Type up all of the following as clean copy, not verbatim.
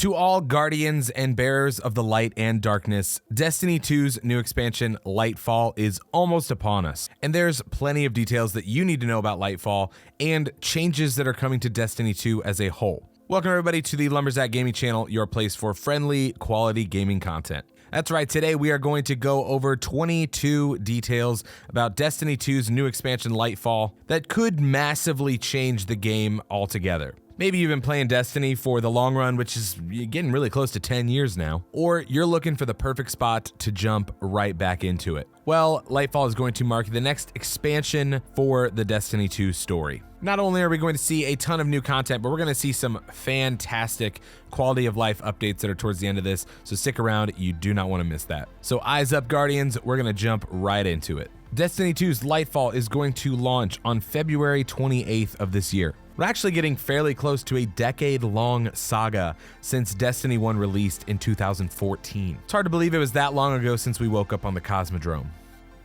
To all guardians and bearers of the light and darkness, Destiny 2's new expansion, Lightfall, is almost upon us. And there's plenty of details that you need to know about Lightfall and changes that are coming to Destiny 2 as a whole. Welcome everybody to the Lumberjack Gaming Channel, your place for friendly, quality gaming content. That's right, today we are going to go over 22 details about Destiny 2's new expansion, Lightfall, that could massively change the game altogether. Maybe you've been playing Destiny for the long run, which is getting really close to 10 years now, or you're looking for the perfect spot to jump right back into it. Well, Lightfall is going to mark the next expansion for the Destiny 2 story. Not only are we going to see a ton of new content, but we're going to see some fantastic quality of life updates that are towards the end of this, so stick around, you do not want to miss that. So eyes up, Guardians, we're going to jump right into it. Destiny 2's Lightfall is going to launch on February 28th of this year. We're actually getting fairly close to a decade-long saga since Destiny 1 released in 2014. It's hard to believe it was that long ago since we woke up on the Cosmodrome.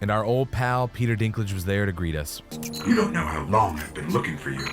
And our old pal, Peter Dinklage, was there to greet us. You don't know how long I've been looking for you.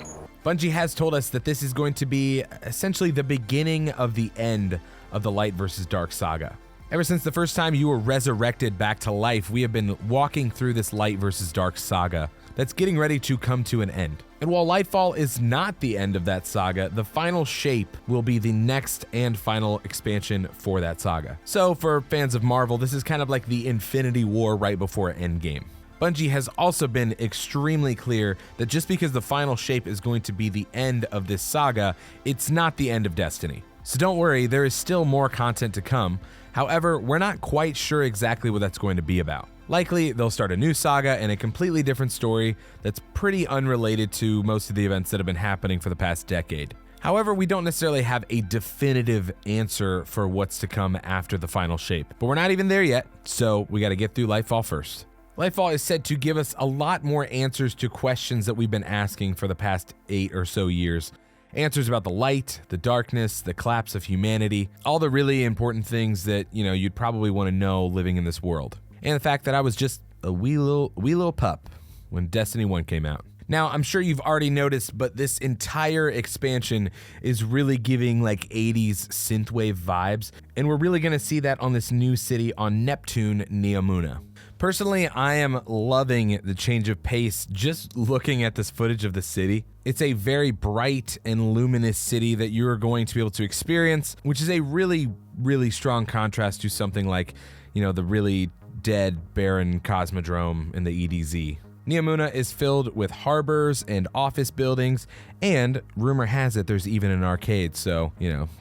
Bungie has told us that this is going to be essentially the beginning of the end of the Light versus Dark saga. Ever since the first time you were resurrected back to life, we have been walking through this Light versus Dark saga that's getting ready to come to an end. And while Lightfall is not the end of that saga, the final shape will be the next and final expansion for that saga. So for fans of Marvel, this is kind of like the Infinity War right before Endgame. Bungie has also been extremely clear that just because the final shape is going to be the end of this saga, it's not the end of Destiny. So don't worry, there is still more content to come. However, we're not quite sure exactly what that's going to be about. Likely, they'll start a new saga and a completely different story that's pretty unrelated to most of the events that have been happening for the past decade. However, we don't necessarily have a definitive answer for what's to come after the final shape. But we're not even there yet, so we gotta get through Lightfall first. Lightfall is said to give us a lot more answers to questions that we've been asking for the past 8 or so years. Answers about the light, the darkness, the collapse of humanity, all the really important things that, you'd probably want to know living in this world. And the fact that I was just a wee little pup when Destiny 1 came out. Now, I'm sure you've already noticed, but this entire expansion is really giving like 80s synthwave vibes, and we're really gonna see that on this new city on Neptune, Neomuna. Personally, I am loving the change of pace just looking at this footage of the city. It's a very bright and luminous city that you are going to be able to experience, which is a really, really strong contrast to something like, the really dead, barren Cosmodrome in the EDZ. Neomuna is filled with harbors and office buildings, and rumor has it there's even an arcade, so,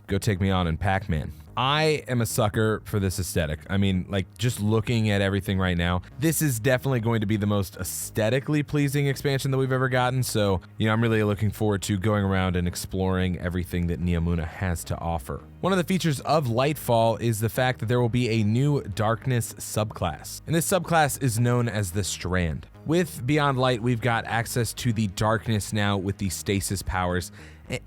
go take me on in Pac-Man. I am a sucker for this aesthetic. I mean, just looking at everything right now, this is definitely going to be the most aesthetically pleasing expansion that we've ever gotten, so, I'm really looking forward to going around and exploring everything that Neomuna has to offer. One of the features of Lightfall is the fact that there will be a new darkness subclass, and this subclass is known as the Strand. With Beyond Light, we've got access to the darkness now with the stasis powers,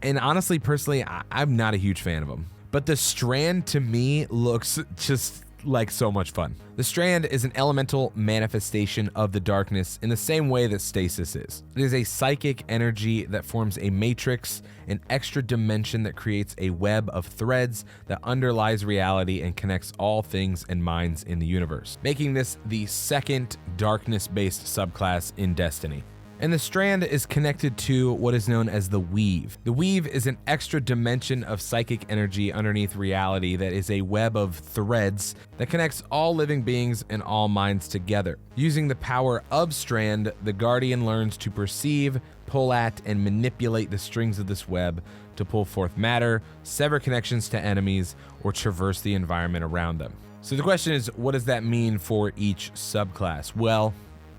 and honestly, personally, I'm not a huge fan of them. But the Strand, to me, looks just like so much fun. The Strand is an elemental manifestation of the darkness in the same way that stasis is. It is a psychic energy that forms a matrix, an extra dimension that creates a web of threads that underlies reality and connects all things and minds in the universe, making this the second darkness-based subclass in Destiny. And the Strand is connected to what is known as the Weave. The Weave is an extra dimension of psychic energy underneath reality that is a web of threads that connects all living beings and all minds together. Using the power of Strand, the Guardian learns to perceive, pull at, and manipulate the strings of this web to pull forth matter, sever connections to enemies, or traverse the environment around them. So the question is, what does that mean for each subclass? Well,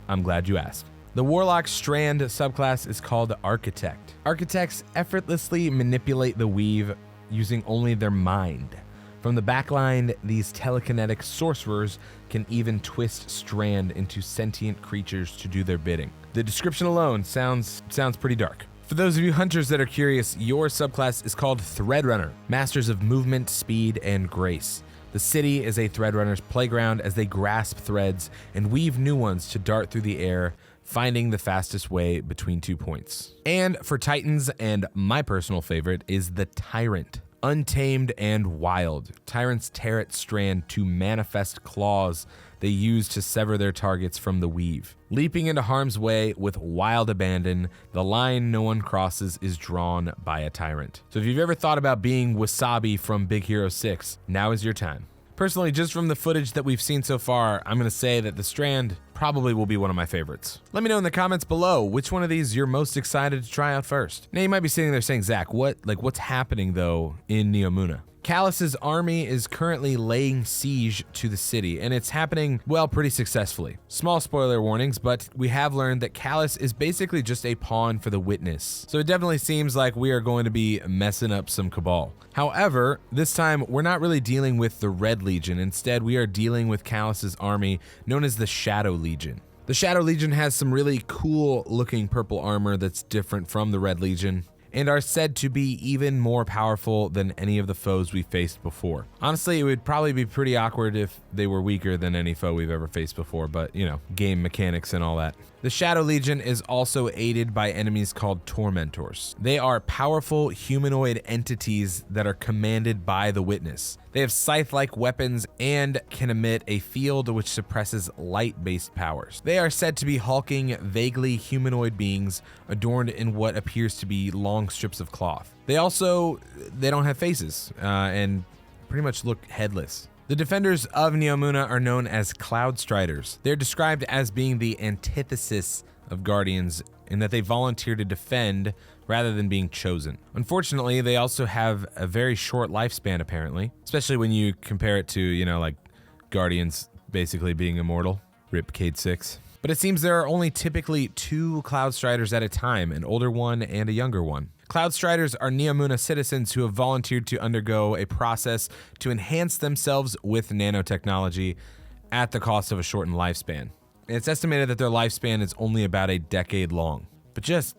I'm glad you asked. The Warlock Strand subclass is called Architect. Architects effortlessly manipulate the Weave using only their mind. From the backline, these telekinetic sorcerers can even twist Strand into sentient creatures to do their bidding. The description alone sounds pretty dark. For those of you hunters that are curious, your subclass is called Threadrunner, masters of movement, speed, and grace. The city is a Threadrunner's playground as they grasp threads and weave new ones to dart through the air, finding the fastest way between 2 points. And for Titans, and my personal favorite, is the Tyrant. Untamed and wild, Tyrants tear at Strand to manifest claws they use to sever their targets from the weave. Leaping into harm's way with wild abandon, the line no one crosses is drawn by a Tyrant. So if you've ever thought about being Wasabi from Big Hero 6, now is your time. Personally, just from the footage that we've seen so far, I'm going to say that the Strand probably will be one of my favorites. Let me know in the comments below which one of these you're most excited to try out first. Now you might be sitting there saying, Zach, what's happening though in Neomuna? Calus's army is currently laying siege to the city, and it's happening, well, pretty successfully. Small spoiler warnings, but we have learned that Calus is basically just a pawn for the Witness. So it definitely seems like we are going to be messing up some Cabal. However, this time we're not really dealing with the Red Legion. Instead, we are dealing with Calus's army known as the Shadow Legion. The Shadow Legion has some really cool looking purple armor that's different from the Red Legion, and are said to be even more powerful than any of the foes we faced before. Honestly, it would probably be pretty awkward if they were weaker than any foe we've ever faced before, but you know, game mechanics and all that. The Shadow Legion is also aided by enemies called Tormentors. They are powerful humanoid entities that are commanded by the Witness. They have scythe-like weapons and can emit a field which suppresses light-based powers. They are said to be hulking, vaguely humanoid beings adorned in what appears to be long strips of cloth. They don't have faces and pretty much look headless. The defenders of Neomuna are known as Cloud Striders. They're described as being the antithesis of Guardians in that they volunteer to defend rather than being chosen. Unfortunately, they also have a very short lifespan apparently, especially when you compare it to, you know, like Guardians basically being immortal. Rip Cade 6. But it seems there are only typically 2 Cloud Striders at a time, an older one and a younger one. Cloud Striders are Neomuna citizens who have volunteered to undergo a process to enhance themselves with nanotechnology at the cost of a shortened lifespan. And it's estimated that their lifespan is only about a decade long. But just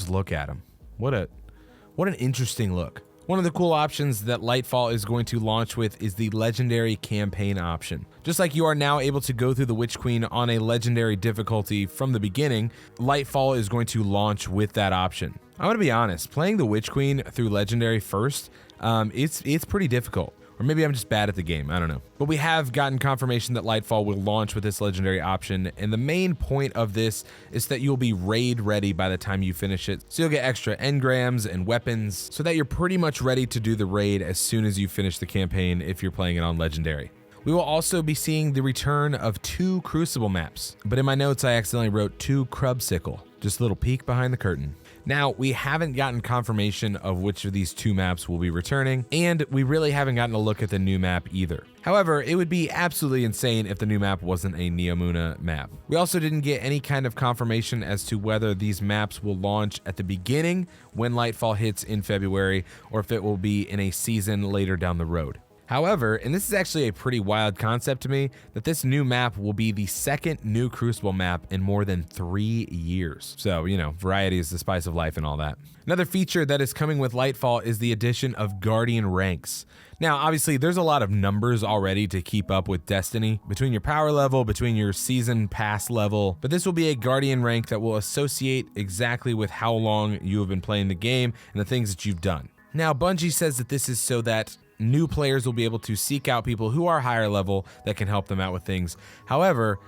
look at them. What an interesting look. One of the cool options that Lightfall is going to launch with is the legendary campaign option. Just like you are now able to go through the Witch Queen on a legendary difficulty from the beginning, Lightfall is going to launch with that option. I'm gonna be honest, playing the Witch Queen through legendary first, it's pretty difficult. Or maybe I'm just bad at the game, I don't know. But we have gotten confirmation that Lightfall will launch with this legendary option, and the main point of this is that you'll be raid ready by the time you finish it. So you'll get extra engrams and weapons so that you're pretty much ready to do the raid as soon as you finish the campaign if you're playing it on legendary. We will also be seeing the return of 2 Crucible maps, but in my notes I accidentally wrote 2 Crubsicle. Just a little peek behind the curtain. Now, we haven't gotten confirmation of which of these 2 maps will be returning, and we really haven't gotten a look at the new map either. However, it would be absolutely insane if the new map wasn't a Neomuna map. We also didn't get any kind of confirmation as to whether these maps will launch at the beginning when Lightfall hits in February, or if it will be in a season later down the road. However, and this is actually a pretty wild concept to me, that this new map will be the second new Crucible map in more than 3 years. So, you know, variety is the spice of life and all that. Another feature that is coming with Lightfall is the addition of Guardian ranks. Now, obviously, there's a lot of numbers already to keep up with Destiny, between your power level, between your season pass level, but this will be a Guardian rank that will associate exactly with how long you have been playing the game and the things that you've done. Now, Bungie says that this is so that new players will be able to seek out people who are higher level that can help them out with things. However,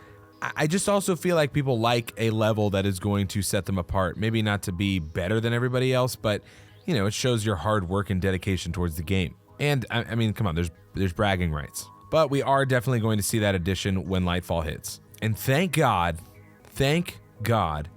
I just also feel like people like a level that is going to set them apart. Maybe not to be better than everybody else, but you know, it shows your hard work and dedication towards the game. And I mean, come on, there's bragging rights. But we are definitely going to see that addition when Lightfall hits. And thank God,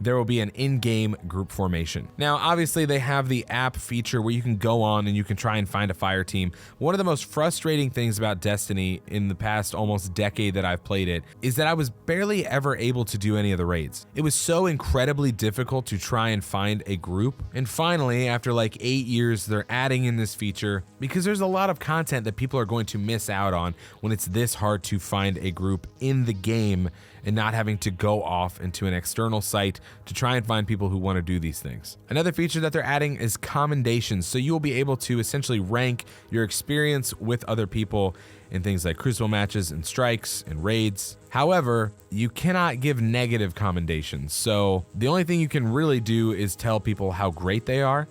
there will be an in-game group formation. Now, obviously, they have the app feature where you can go on and you can try and find a fire team. One of the most frustrating things about Destiny in the past almost decade that I've played it is that I was barely ever able to do any of the raids. It was so incredibly difficult to try and find a group. And finally, after like 8 years, they're adding in this feature because there's a lot of content that people are going to miss out on when it's this hard to find a group in the game and not having to go off into an external site to try and find people who want to do these things. Another feature that they're adding is Commendations, so you will be able to essentially rank your experience with other people in things like Crucible matches and strikes and raids. However, you cannot give negative commendations, so the only thing you can really do is tell people how great they are.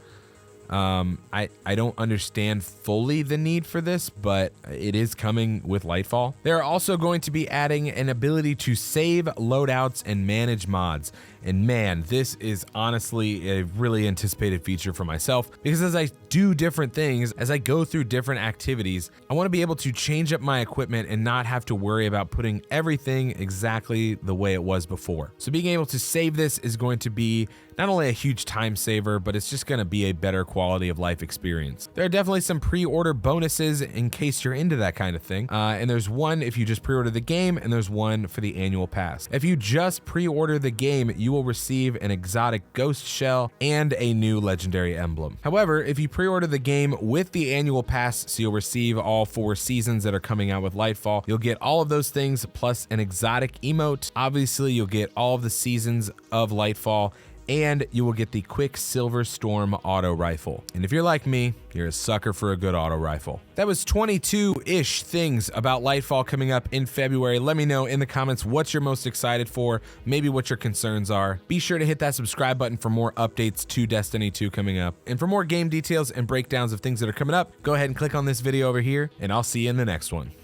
I don't understand fully the need for this, but it is coming with Lightfall. They're also going to be adding an ability to save loadouts and manage mods. And man, this is honestly a really anticipated feature for myself, because as I do different things, as I go through different activities, I want to be able to change up my equipment and not have to worry about putting everything exactly the way it was before. So being able to save this is going to be not only a huge time saver, but it's just going to be a better quality of life experience. There are definitely some pre-order bonuses in case you're into that kind of thing. And there's one if you just pre-order the game, and there's one for the annual pass. If you just pre-order the game, you will receive an exotic ghost shell and a new legendary emblem. However, if you pre-order the game with the annual pass, so you'll receive all 4 seasons that are coming out with Lightfall, you'll get all of those things plus an exotic emote. Obviously, you'll get all of the seasons of Lightfall, and you will get the Quicksilver Storm auto rifle. And if you're like me, you're a sucker for a good auto rifle. That was 22-ish things about Lightfall coming up in February. Let me know in the comments what you're most excited for, maybe what your concerns are. Be sure to hit that subscribe button for more updates to Destiny 2 coming up. And for more game details and breakdowns of things that are coming up, go ahead and click on this video over here, and I'll see you in the next one.